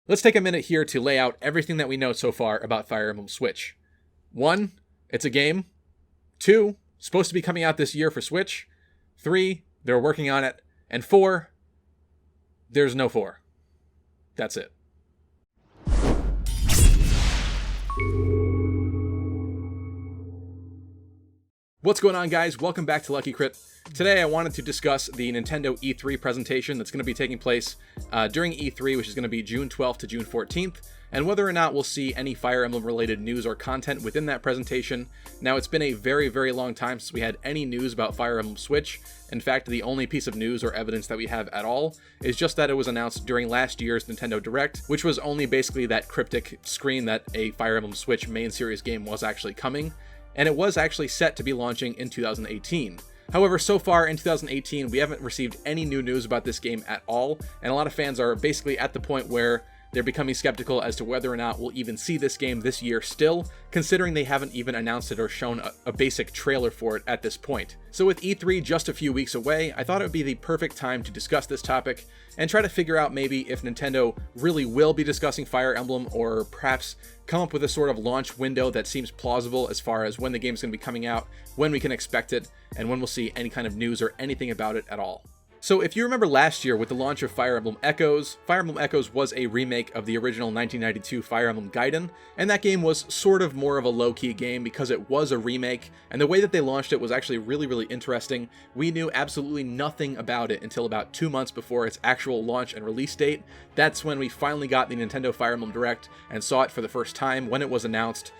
Let's take a minute here to lay out everything that we know so far about Fire Emblem Switch. 1, it's a game. 2, supposed to be coming out this year for Switch. 3, they're working on it. And 4, there's no 4. That's it. What's going on, guys? Welcome back to Lucky Crit. Today I wanted to discuss the Nintendo E3 presentation that's going to be taking place during E3, which is going to be June 12th to June 14th, and whether or not we'll see any Fire Emblem related news or content within that presentation. Now, it's been a very, very long time since we had any news about Fire Emblem Switch. In fact, the only piece of news or evidence that we have at all is just that it was announced during last year's Nintendo Direct, which was only basically that cryptic screen that a Fire Emblem Switch main series game was actually coming, and it was actually set to be launching in 2018. However, so far in 2018, we haven't received any new news about this game at all, and a lot of fans are basically at the point where they're becoming skeptical as to whether or not we'll even see this game this year still, considering they haven't even announced it or shown a basic trailer for it at this point. So with E3 just a few weeks away, I thought it would be the perfect time to discuss this topic and try to figure out maybe if Nintendo really will be discussing Fire Emblem, or perhaps come up with a sort of launch window that seems plausible as far as when the game's going to be coming out, when we can expect it, and when we'll see any kind of news or anything about it at all. So if you remember last year with the launch of Fire Emblem Echoes was a remake of the original 1992 Fire Emblem Gaiden, and that game was sort of more of a low-key game because it was a remake, and the way that they launched it was actually really, really interesting. We knew absolutely nothing about it until about 2 months before its actual launch and release date. That's when we finally got the Nintendo Fire Emblem Direct and saw it for the first time when it was announced.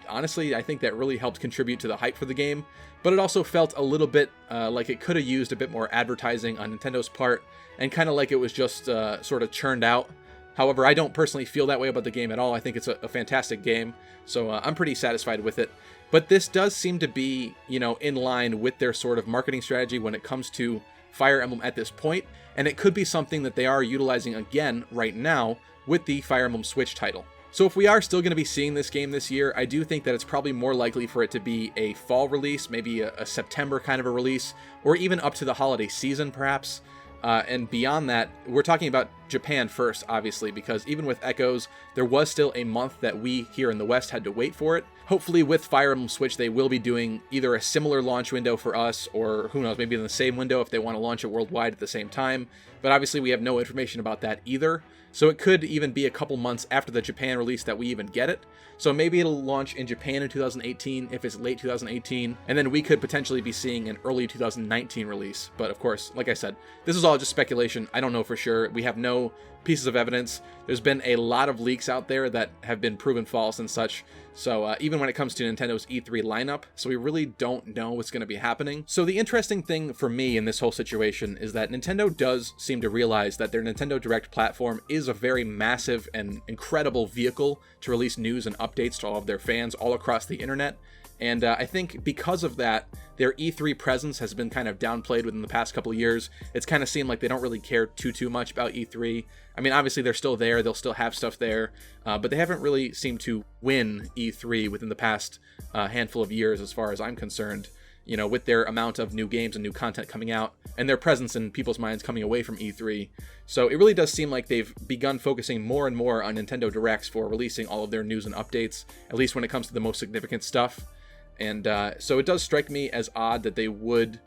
Honestly, I think that really helped contribute to the hype for the game, but it also felt a little bit like it could have used a bit more advertising on Nintendo's part, and kind of like it was just sort of churned out. However, I don't personally feel that way about the game at all. I think it's a fantastic game, so I'm pretty satisfied with it. But this does seem to be, in line with their sort of marketing strategy when it comes to Fire Emblem at this point, and it could be something that they are utilizing again right now with the Fire Emblem Switch title. So if we are still going to be seeing this game this year, I do think that it's probably more likely for it to be a fall release, maybe a September kind of a release, or even up to the holiday season perhaps. And beyond that, we're talking about Japan first, obviously, because even with Echoes, there was still a month that we here in the West had to wait for it. Hopefully with Fire Emblem Switch, they will be doing either a similar launch window for us, or who knows, maybe in the same window if they want to launch it worldwide at the same time. But obviously we have no information about that either. So it could even be a couple months after the Japan release that we even get it. So maybe it'll launch in Japan in 2018 if it's late 2018, and then we could potentially be seeing an early 2019 release. But of course, like I said, this is all just speculation. I don't know for sure. We have no pieces of evidence. There's been a lot of leaks out there that have been proven false and such. So even when it comes to Nintendo's E3 lineup, so we really don't know what's going to be happening. So the interesting thing for me in this whole situation is that Nintendo does seem to realize that their Nintendo Direct platform is a very massive and incredible vehicle to release news and updates to all of their fans all across the internet. And I think because of that, their E3 presence has been kind of downplayed within the past couple of years. It's kind of seemed like they don't really care too much about E3. I mean, obviously they're still there, they'll still have stuff there, but they haven't really seemed to win E3 within the past handful of years as far as I'm concerned. With their amount of new games and new content coming out, and their presence in people's minds coming away from E3. So it really does seem like they've begun focusing more and more on Nintendo Directs for releasing all of their news and updates, at least when it comes to the most significant stuff. And so it does strike me as odd that they would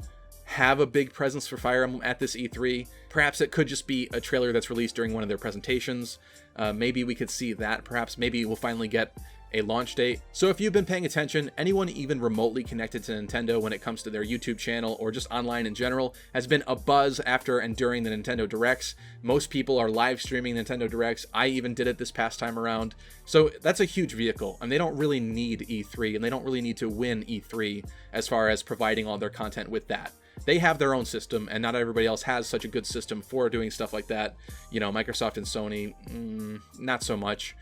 have a big presence for Fire Emblem at this E3. Perhaps it could just be a trailer that's released during one of their presentations. Maybe we could see that. Perhaps maybe we'll finally get a launch date. So if you've been paying attention, anyone even remotely connected to Nintendo when it comes to their YouTube channel or just online in general has been abuzz after and during the Nintendo Directs. Most people are live streaming Nintendo Directs. I even did it this past time around. So that's a huge vehicle, and they don't really need E3, and they don't really need to win E3 as far as providing all their content with that. They have their own system, and not everybody else has such a good system for doing stuff like that. Microsoft and Sony, not so much.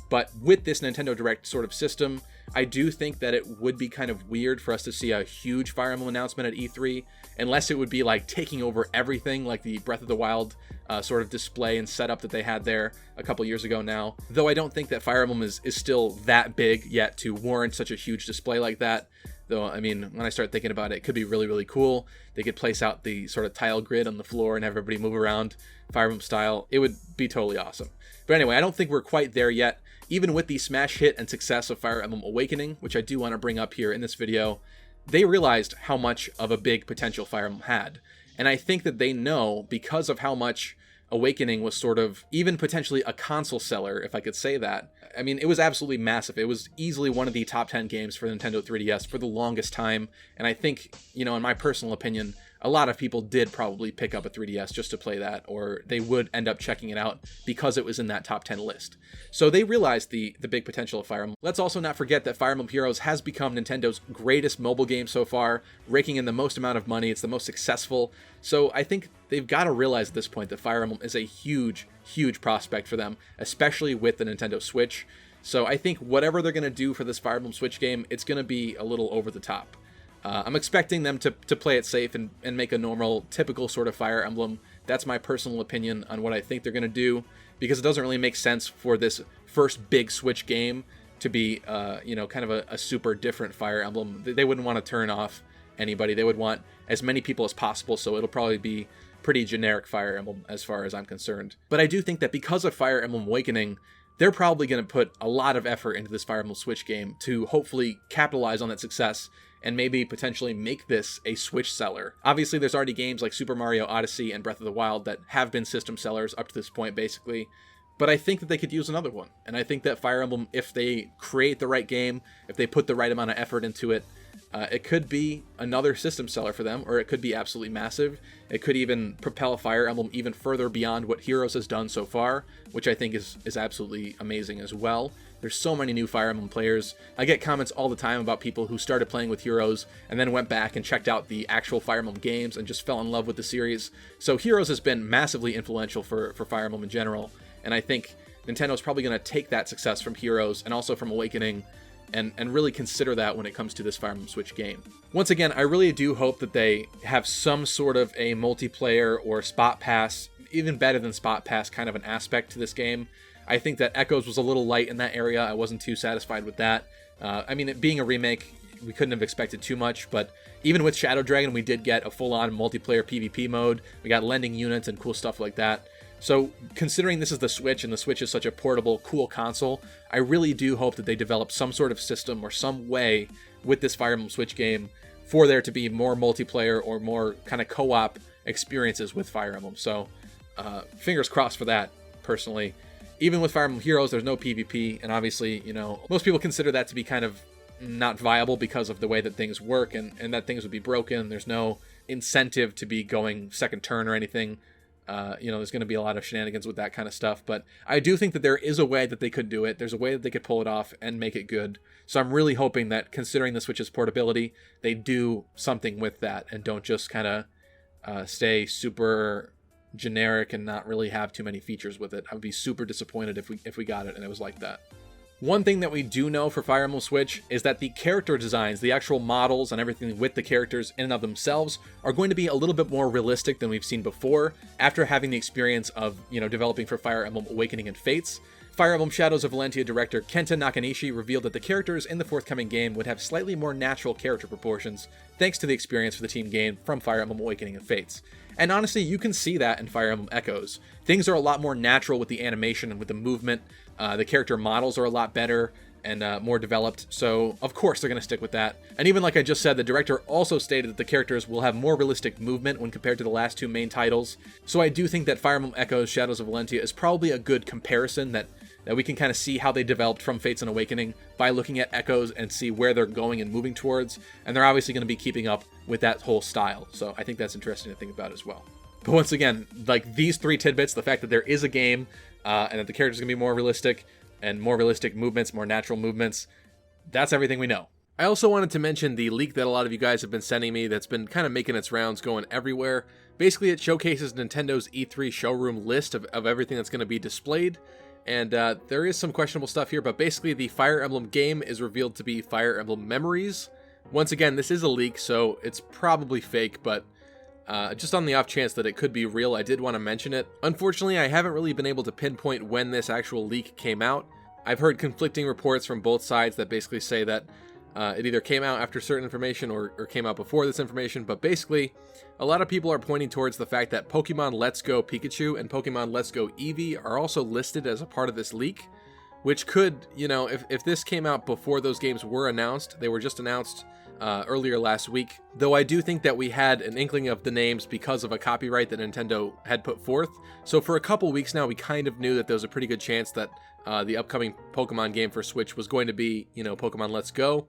But with this Nintendo Direct sort of system, I do think that it would be kind of weird for us to see a huge Fire Emblem announcement at E3, unless it would be like taking over everything, like the Breath of the Wild sort of display and setup that they had there a couple years ago now. Though I don't think that Fire Emblem is still that big yet to warrant such a huge display like that. Though, I mean, when I start thinking about it, it could be really, really cool. They could place out the sort of tile grid on the floor and have everybody move around Fire Emblem style. It would be totally awesome. But anyway, I don't think we're quite there yet. Even with the smash hit and success of Fire Emblem Awakening, which I do want to bring up here in this video, they realized how much of a big potential Fire Emblem had. And I think that they know, because of how much Awakening was sort of even potentially a console seller, if I could say that. I mean, it was absolutely massive. It was easily one of the top 10 games for the Nintendo 3DS for the longest time. And I think, you know, in my personal opinion, a lot of people did probably pick up a 3DS just to play that, or they would end up checking it out because it was in that top 10 list. So they realized the big potential of Fire Emblem. Let's also not forget that Fire Emblem Heroes has become Nintendo's greatest mobile game so far, raking in the most amount of money. It's the most successful. So I think they've got to realize at this point that Fire Emblem is a huge, huge prospect for them, especially with the Nintendo Switch. So I think whatever they're going to do for this Fire Emblem Switch game, it's going to be a little over the top. I'm expecting them to play it safe and make a normal, typical sort of Fire Emblem. That's my personal opinion on what I think they're going to do, because it doesn't really make sense for this first big Switch game to be, you know, kind of a super different Fire Emblem. They wouldn't want to turn off anybody. They would want as many people as possible, so it'll probably be pretty generic Fire Emblem as far as I'm concerned. But I do think that because of Fire Emblem Awakening, they're probably going to put a lot of effort into this Fire Emblem Switch game to hopefully capitalize on that success and maybe potentially make this a Switch seller. Obviously, there's already games like Super Mario Odyssey and Breath of the Wild that have been system sellers up to this point, basically. But I think that they could use another one. And I think that Fire Emblem, if they create the right game, if they put the right amount of effort into it, it could be another system seller for them, or it could be absolutely massive. It could even propel Fire Emblem even further beyond what Heroes has done so far, which I think is absolutely amazing as well. There's so many new Fire Emblem players. I get comments all the time about people who started playing with Heroes and then went back and checked out the actual Fire Emblem games and just fell in love with the series. So Heroes has been massively influential for Fire Emblem in general, and I think Nintendo's probably going to take that success from Heroes and also from Awakening and really consider that when it comes to this Fire Emblem Switch game. Once again, I really do hope that they have some sort of a multiplayer or spot pass, even better than spot pass, kind of an aspect to this game. I think that Echoes was a little light in that area. I wasn't too satisfied with that. I mean, it being a remake, we couldn't have expected too much, but even with Shadow Dragon, we did get a full-on multiplayer PvP mode. We got lending units and cool stuff like that. So considering this is the Switch, and the Switch is such a portable, cool console, I really do hope that they develop some sort of system or some way with this Fire Emblem Switch game for there to be more multiplayer or more kind of co-op experiences with Fire Emblem. So fingers crossed for that, personally. Even with Fire Emblem Heroes, there's no PvP, and obviously, you know, most people consider that to be kind of not viable because of the way that things work and that things would be broken. There's no incentive to be going second turn or anything. You know, there's going to be a lot of shenanigans with that kind of stuff, but I do think that there is a way that they could do it. There's a way that they could pull it off and make it good. So I'm really hoping that, considering the Switch's portability, they do something with that and don't just kind of stay super generic and not really have too many features with it. I would be super disappointed if we got it and it was like that. One thing that we do know for Fire Emblem Switch is that the character designs, the actual models and everything with the characters in and of themselves, are going to be a little bit more realistic than we've seen before after having the experience of, you know, developing for Fire Emblem Awakening and Fates. Fire Emblem Shadows of Valentia director Kenta Nakanishi revealed that the characters in the forthcoming game would have slightly more natural character proportions thanks to the experience the team gained from Fire Emblem Awakening and Fates. And honestly, you can see that in Fire Emblem Echoes. Things are a lot more natural with the animation and with the movement. The character models are a lot better and more developed, so of course they're going to stick with that. And even like I just said, the director also stated that the characters will have more realistic movement when compared to the last two main titles. So I do think that Fire Emblem Echoes Shadows of Valentia is probably a good comparison that we can kind of see how they developed from Fates and Awakening by looking at Echoes and see where they're going and moving towards. And they're obviously going to be keeping up with that whole style. So I think that's interesting to think about as well. But once again, like these three tidbits, the fact that there is a game and that the characters are going to be more realistic and more realistic movements, more natural movements, that's everything we know. I also wanted to mention the leak that a lot of you guys have been sending me that's been kind of making its rounds going everywhere. Basically, it showcases Nintendo's E3 showroom list of everything that's going to be displayed. And there is some questionable stuff here, but basically the Fire Emblem game is revealed to be Fire Emblem Memories. Once again, this is a leak, so it's probably fake, but just on the off chance that it could be real, I did want to mention it. Unfortunately, I haven't really been able to pinpoint when this actual leak came out. I've heard conflicting reports from both sides that basically say that It either came out after certain information or came out before this information, but basically, a lot of people are pointing towards the fact that Pokemon Let's Go Pikachu and Pokemon Let's Go Eevee are also listed as a part of this leak, which could, you know, if this came out before those games were announced, they were just announced earlier last week, though I do think that we had an inkling of the names because of a copyright that Nintendo had put forth. So for a couple weeks now, we kind of knew that there was a pretty good chance that the upcoming Pokemon game for Switch was going to be, you know, Pokemon Let's Go.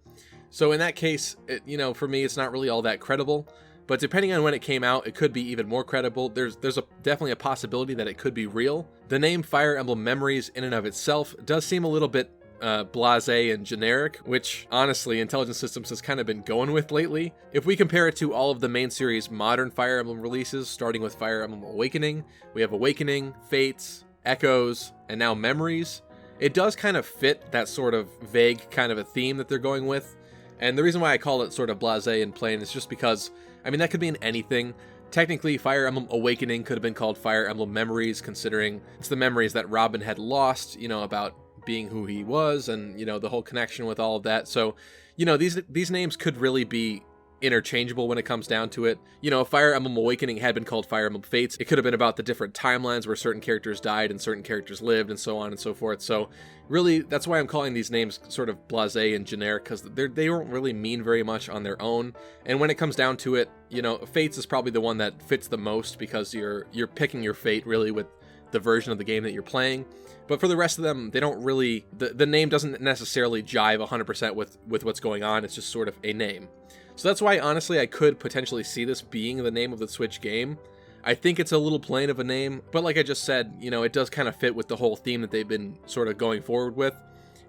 So in that case, you know, for me, it's not really all that credible. But depending on when it came out, it could be even more credible. There's definitely a possibility that it could be real. The name Fire Emblem Memories in and of itself does seem a little bit blasé and generic, which honestly Intelligent Systems has kind of been going with lately. If we compare it to all of the main series modern Fire Emblem releases, starting with Fire Emblem Awakening, we have Awakening, Fates, Echoes, and now Memories. It does kind of fit that sort of vague kind of a theme that they're going with. And the reason why I call it sort of blasé and plain is just because, I mean, that could mean anything. Technically, Fire Emblem Awakening could have been called Fire Emblem Memories, considering it's the memories that Robin had lost, you know, about being who he was and, you know, the whole connection with all of that. So, you know, these names could really be interchangeable when it comes down to it. You know, if Fire Emblem Awakening had been called Fire Emblem Fates, it could have been about the different timelines where certain characters died and certain characters lived and so on and so forth. So really, that's why I'm calling these names sort of blasé and generic, because they don't really mean very much on their own. And when it comes down to it, you know, Fates is probably the one that fits the most, because you're picking your fate really with the version of the game that you're playing. But for the rest of them, they don't really, the name doesn't necessarily jive 100% with what's going on. It's just sort of a name. So that's why, honestly, I could potentially see this being the name of the Switch game. I think it's a little plain of a name, but like I just said, you know, it does kind of fit with the whole theme that they've been sort of going forward with,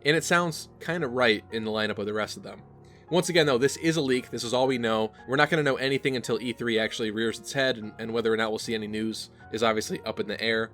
and it sounds kind of right in the lineup of the rest of them. Once again, though, this is a leak. This is all we know. We're not going to know anything until E3 actually rears its head, and whether or not we'll see any news is obviously up in the air.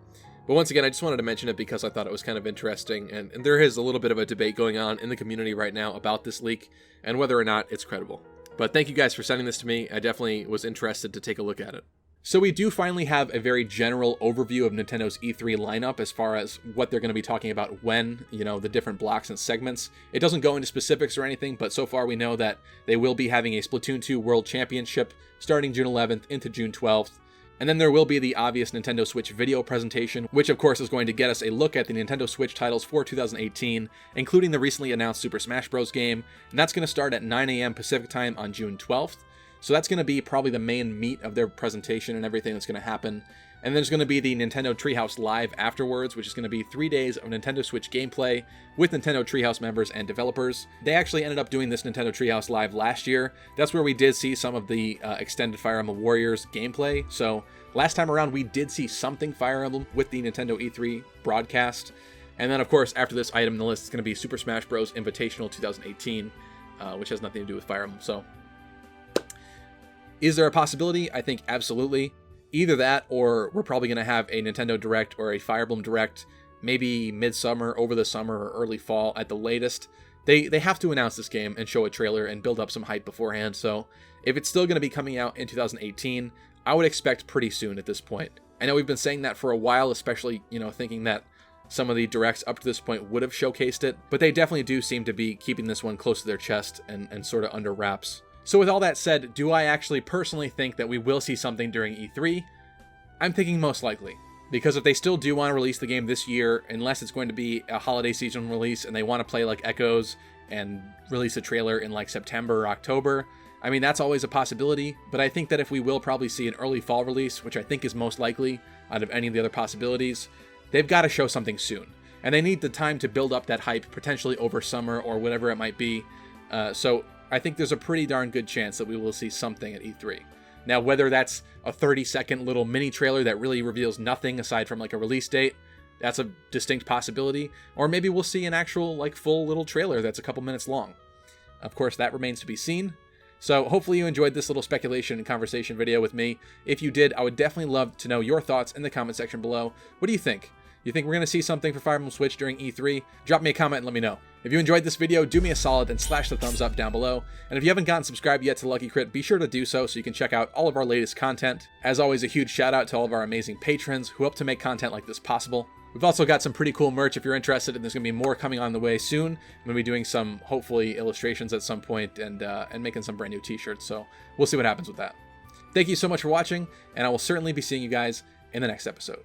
But once again, I just wanted to mention it because I thought it was kind of interesting, and there is a little bit of a debate going on in the community right now about this leak and whether or not it's credible. But thank you guys for sending this to me. I definitely was interested to take a look at it. So we do finally have a very general overview of Nintendo's E3 lineup as far as what they're going to be talking about when, you know, the different blocks and segments. It doesn't go into specifics or anything, but so far we know that they will be having a Splatoon 2 World Championship starting June 11th into June 12th. And then there will be the obvious Nintendo Switch video presentation, which of course is going to get us a look at the Nintendo Switch titles for 2018, including the recently announced Super Smash Bros. Game, and that's going to start at 9 a.m. Pacific time on June 12th. So that's going to be probably the main meat of their presentation and everything that's going to happen. And there's going to be the Nintendo Treehouse Live afterwards, which is going to be 3 days of Nintendo Switch gameplay with Nintendo Treehouse members and developers. They actually ended up doing this Nintendo Treehouse Live last year. That's where we did see some of the extended Fire Emblem Warriors gameplay. So last time around, we did see something Fire Emblem with the Nintendo E3 broadcast. And then, of course, after this item in the list, it's going to be Super Smash Bros. Invitational 2018, which has nothing to do with Fire Emblem. So is there a possibility? I think absolutely. Either that, or we're probably going to have a Nintendo Direct or a Fire Emblem Direct, maybe midsummer, over the summer, or early fall at the latest. They have to announce this game and show a trailer and build up some hype beforehand, so if it's still going to be coming out in 2018, I would expect pretty soon at this point. I know we've been saying that for a while, especially, you know, thinking that some of the Directs up to this point would have showcased it, but they definitely do seem to be keeping this one close to their chest and sort of under wraps. So with all that said, do I actually personally think that we will see something during E3? I'm thinking most likely. Because if they still do want to release the game this year, unless it's going to be a holiday season release and they want to play like Echoes and release a trailer in like September or October, I mean, that's always a possibility. But I think that if we will probably see an early fall release, which I think is most likely out of any of the other possibilities, they've got to show something soon. And they need the time to build up that hype, potentially over summer or whatever it might be. So I think there's a pretty darn good chance that we will see something at E3. Now, whether that's a 30-second little mini trailer that really reveals nothing aside from like a release date, that's a distinct possibility. Or maybe we'll see an actual like full little trailer that's a couple minutes long. Of course, that remains to be seen. So hopefully you enjoyed this little speculation and conversation video with me. If you did, I would definitely love to know your thoughts in the comment section below. What do you think? You think we're going to see something for Fire Emblem Switch during E3? Drop me a comment and let me know. If you enjoyed this video, do me a solid and slash the thumbs up down below. And if you haven't gotten subscribed yet to Lucky Crit, be sure to do so you can check out all of our latest content. As always, a huge shout out to all of our amazing patrons who help to make content like this possible. We've also got some pretty cool merch if you're interested, and there's going to be more coming on the way soon. I'm going to be doing some, hopefully, illustrations at some point and making some brand new t-shirts, so we'll see what happens with that. Thank you so much for watching, and I will certainly be seeing you guys in the next episode.